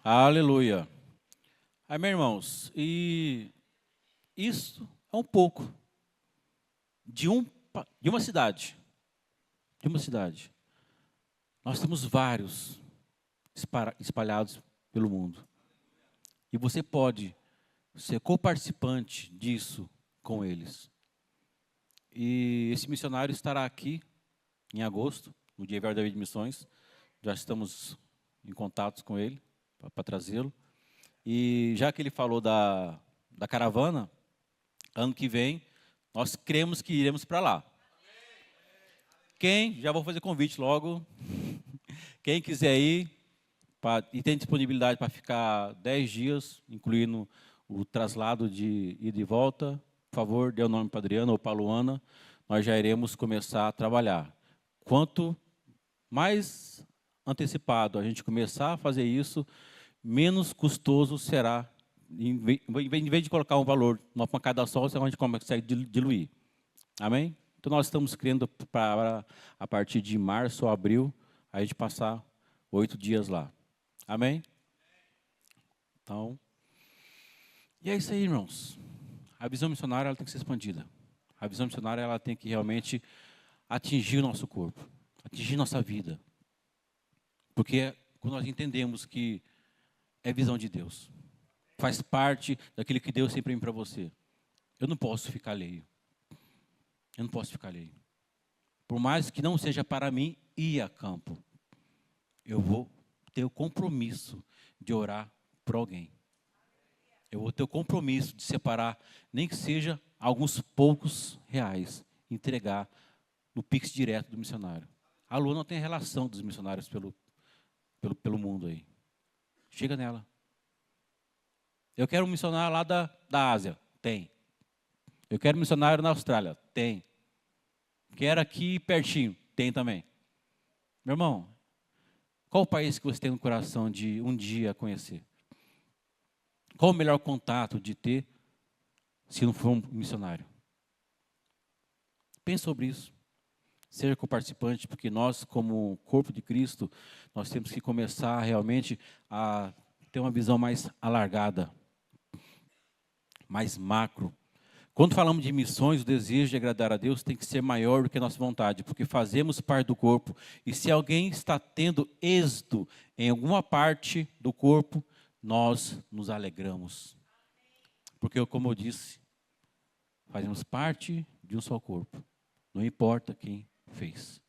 Aleluia. Amém, irmãos? E isso é um pouco de uma cidade. De uma cidade. Nós temos vários espalhados pelo mundo. E você pode ser coparticipante disso com eles. E esse missionário estará aqui em agosto, no Dia Verde de Missões. Já estamos em contato com ele para trazê-lo. E já que ele falou da caravana, ano que vem, nós cremos que iremos para lá. Já vou fazer convite logo, quem quiser ir e tem disponibilidade para ficar 10 dias, incluindo o traslado de ida e volta, por favor, dê o nome para Adriana ou para a Luana, nós já iremos começar a trabalhar. Quanto mais antecipado a gente começar a fazer isso, menos custoso será. Em vez de colocar um valor numa pancada só, a gente consegue diluir. Amém? Então, nós estamos crendo para, a partir de março ou abril, a gente passar 8 dias lá. Amém? Então, e é isso aí, irmãos. A visão missionária ela tem que ser expandida. A visão missionária ela tem que realmente atingir o nosso corpo, atingir nossa vida. Porque quando nós entendemos que é visão de Deus, faz parte daquilo que Deus sempre tem para você. Eu não posso ficar alheio. Eu não posso ficar alheio. Por mais que não seja para mim ir a campo, eu vou ter o compromisso de orar por alguém. Eu vou ter o compromisso de separar, nem que seja alguns poucos reais, entregar no Pix direto do missionário. A Luana tem relação dos missionários pelo mundo aí. Chega nela. Eu quero um missionário lá da Ásia. Tem. Eu quero um missionário na Austrália. Tem. Quero aqui pertinho. Tem também. Meu irmão, qual o país que você tem no coração de um dia conhecer? Qual o melhor contato de ter se não for um missionário? Pense sobre isso. Seja coparticipante, porque nós, como corpo de Cristo, nós temos que começar realmente a ter uma visão mais alargada, mais macro. Quando falamos de missões, o desejo de agradar a Deus tem que ser maior do que a nossa vontade, porque fazemos parte do corpo. E se alguém está tendo êxito em alguma parte do corpo, nós nos alegramos. Porque, como eu disse, fazemos parte de um só corpo. Não importa quem fez.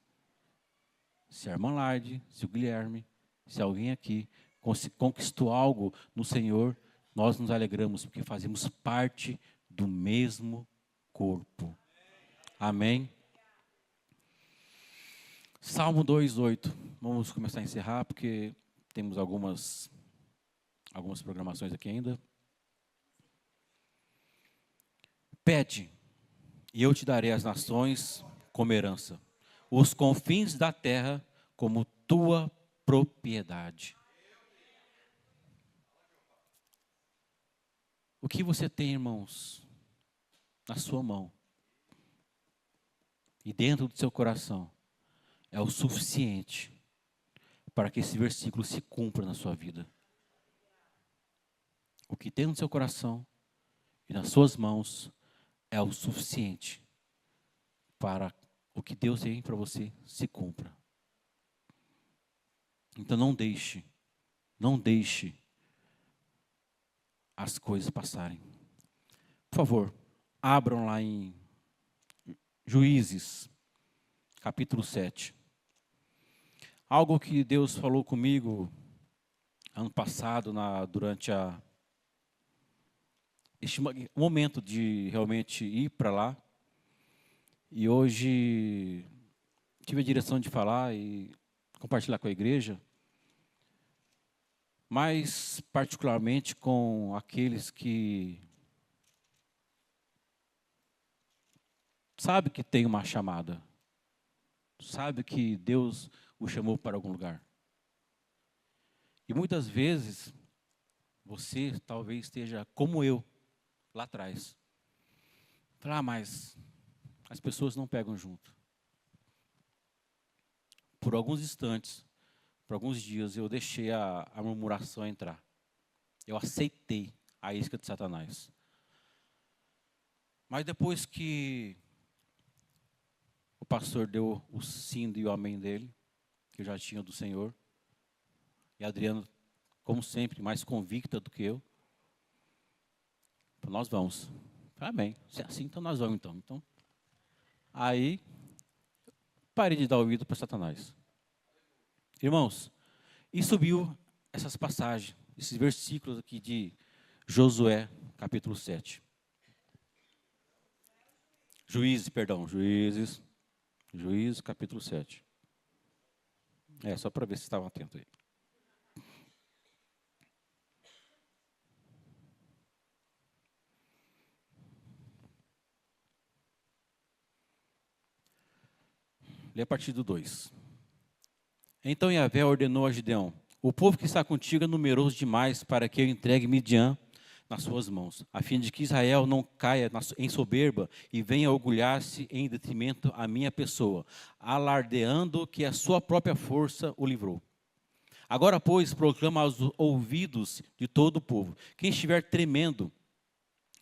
Se a irmã Larde, se o Guilherme, se alguém aqui conquistou algo no Senhor, nós nos alegramos, porque fazemos parte do mesmo corpo. Amém? Salmo 2:8. Vamos começar a encerrar, porque temos algumas programações aqui ainda. Pede, e eu te darei as nações como herança, os confins da terra como tua propriedade. O que você tem, irmãos, na sua mão e dentro do seu coração é o suficiente para que esse versículo se cumpra na sua vida. O que tem no seu coração e nas suas mãos é o suficiente para o que Deus tem para você se cumpra. Então não deixe as coisas passarem. Por favor, abram lá em Juízes, capítulo 7. Algo que Deus falou comigo ano passado, durante este momento de realmente ir para lá. E hoje tive a direção de falar e compartilhar com a igreja, mas particularmente com aqueles que sabem que tem uma chamada, sabe que Deus o chamou para algum lugar. E muitas vezes você talvez esteja como eu, lá atrás. Fala, mas as pessoas não pegam junto. Por alguns instantes, por alguns dias, eu deixei a murmuração entrar. Eu aceitei a isca de Satanás. Mas depois que o pastor deu o sim e o amém dele, que eu já tinha do Senhor, e a Adriana, como sempre, mais convicta do que eu, nós vamos. Amém. Se é assim, então nós vamos então. Aí, parei de dar ouvido para Satanás. Irmãos, e subiu essas passagens, esses versículos aqui de Josué, capítulo 7. Juízes, capítulo 7. Só para ver se estavam atentos aí. Lê a partir do 2. Então Yahvé ordenou a Gideão: o povo que está contigo é numeroso demais para que eu entregue Midian nas suas mãos, a fim de que Israel não caia em soberba e venha orgulhar-se em detrimento à minha pessoa, alardeando que a sua própria força o livrou. Agora, pois, proclama aos ouvidos de todo o povo: quem estiver tremendo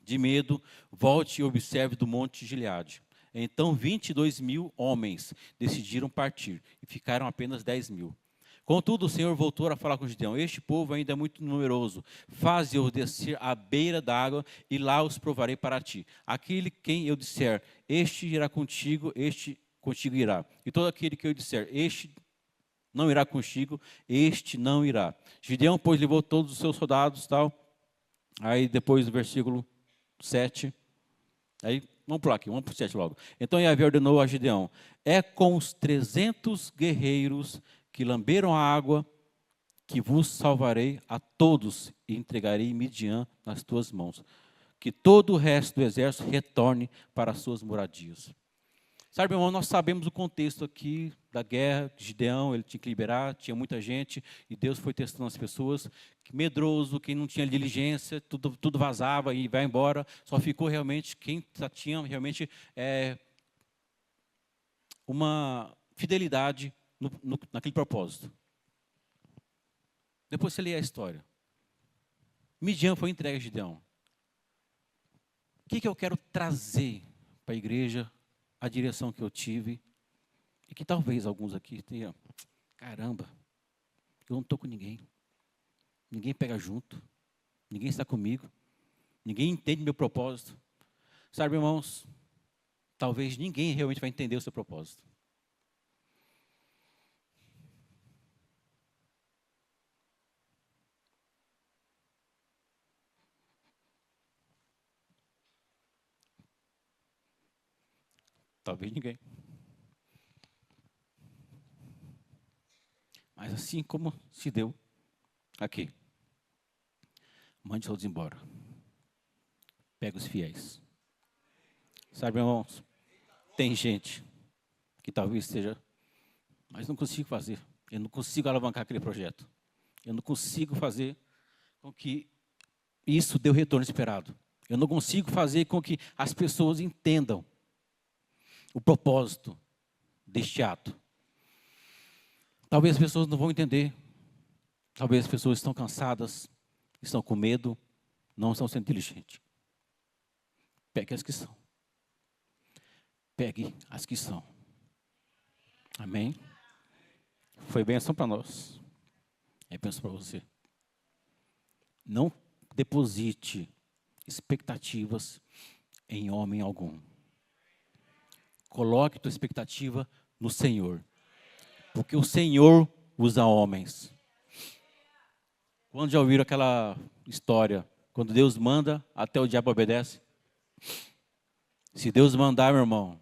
de medo, volte e observe do monte Gileade. Então 22.000 homens decidiram partir, e ficaram apenas 10.000. Contudo, o Senhor voltou a falar com Gideão: este povo ainda é muito numeroso, faze-os descer à beira da água, e lá os provarei para ti. Aquele quem eu disser, este irá contigo, este contigo irá. E todo aquele que eu disser, este não irá contigo, este não irá. Gideão, pois, levou todos os seus soldados, tal. Aí depois do versículo 7, aí vamos pular aqui, vamos para o 7 logo. Então Yahvé ordenou a Gideão: é com os 300 guerreiros que lamberam a água que vos salvarei a todos e entregarei Midian nas tuas mãos. Que todo o resto do exército retorne para as suas moradias. Sabe, irmão, nós sabemos o contexto aqui da guerra. Gideão, ele tinha que liberar, tinha muita gente, e Deus foi testando as pessoas. Medroso, quem não tinha diligência, tudo vazava e vai embora. Só ficou realmente quem tinha realmente uma fidelidade naquele propósito. Depois você lê a história. Midian foi entregue a Gideão. O que eu quero trazer para a igreja, a direção que eu tive, e que talvez alguns aqui tenham: caramba, eu não estou com ninguém. Ninguém pega junto. Ninguém está comigo. Ninguém entende meu propósito. Sabe, irmãos, talvez ninguém realmente vai entender o seu propósito. Talvez ninguém. Mas assim como se deu aqui. Mande todos embora. Pega os fiéis. Sabe, irmãos, tem gente que talvez esteja, mas não consigo fazer. Eu não consigo alavancar aquele projeto. Eu não consigo fazer com que isso dê o retorno esperado. Eu não consigo fazer com que as pessoas entendam o propósito deste ato. Talvez as pessoas não vão entender. Talvez as pessoas estão cansadas, estão com medo, não estão sendo inteligentes. Pegue as que são. Pegue as que são. Amém? Foi bênção para nós. É bênção para você. Não deposite expectativas em homem algum. Coloque tua expectativa no Senhor. Porque o Senhor usa homens. Quando já ouviram aquela história, quando Deus manda, até o diabo obedece? Se Deus mandar, meu irmão,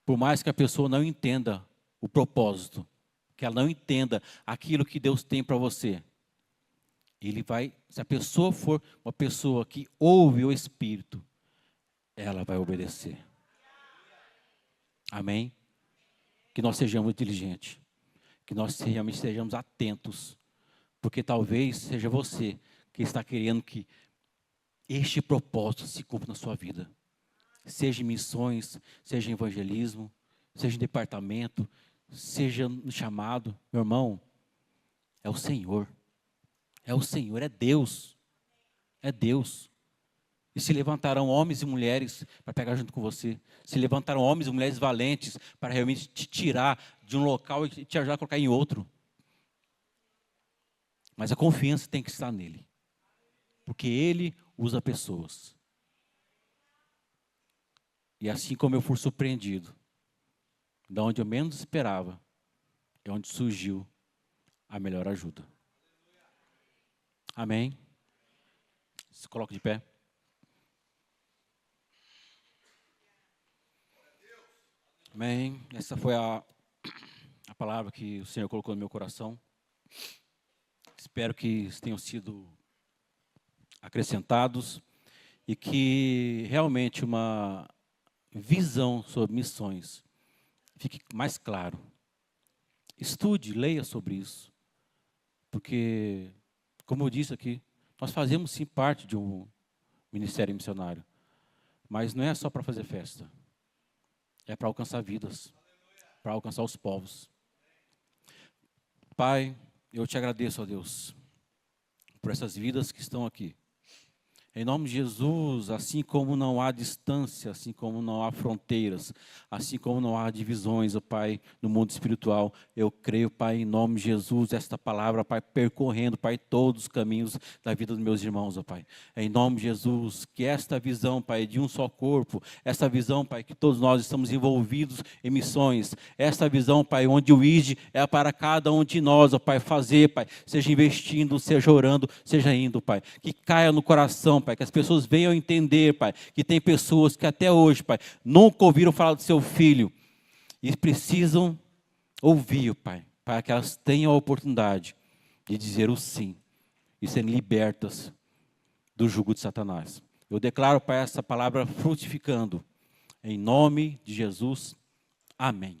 por mais que a pessoa não entenda o propósito que ela não entenda aquilo que Deus tem para você, ele vai, se a pessoa for uma pessoa que ouve o Espírito, ela vai obedecer. Amém? Que nós sejamos diligentes, que nós sejamos atentos, porque talvez seja você que está querendo que este propósito se cumpra na sua vida. Seja em missões, seja em evangelismo, seja em departamento, seja no chamado. Meu irmão, é o Senhor. É o Senhor, é Deus. É Deus. E se levantarão homens e mulheres para pegar junto com você. Se levantarão homens e mulheres valentes para realmente te tirar de um local e te ajudar a colocar em outro. Mas a confiança tem que estar nele. Porque ele usa pessoas. E assim como eu fui surpreendido, de onde eu menos esperava, é onde surgiu a melhor ajuda. Amém? Se coloca de pé. Amém. Essa foi a palavra que o Senhor colocou no meu coração. Espero que tenham sido acrescentados e que realmente uma visão sobre missões fique mais claro. Estude, leia sobre isso. Porque, como eu disse aqui, nós fazemos sim parte de um ministério missionário. Mas não é só para fazer festa. É para alcançar vidas. Para alcançar os povos. Pai, eu te agradeço, ó Deus, por essas vidas que estão aqui. Em nome de Jesus, assim como não há distância, assim como não há fronteiras, assim como não há divisões, ó Pai, no mundo espiritual, eu creio, Pai, em nome de Jesus, esta palavra, Pai, percorrendo, Pai, todos os caminhos da vida dos meus irmãos, ó Pai. Em nome de Jesus, que esta visão, Pai, de um só corpo, esta visão, Pai, que todos nós estamos envolvidos em missões, esta visão, Pai, onde o ID é para cada um de nós, ó Pai, fazer, Pai, seja investindo, seja orando, seja indo, Pai, que caia no coração, Pai, que as pessoas venham entender, Pai, que tem pessoas que até hoje, Pai, nunca ouviram falar do seu filho e precisam ouvir, Pai, para que elas tenham a oportunidade de dizer o sim e serem libertas do jugo de Satanás. Eu declaro, Pai, essa palavra frutificando, em nome de Jesus, amém.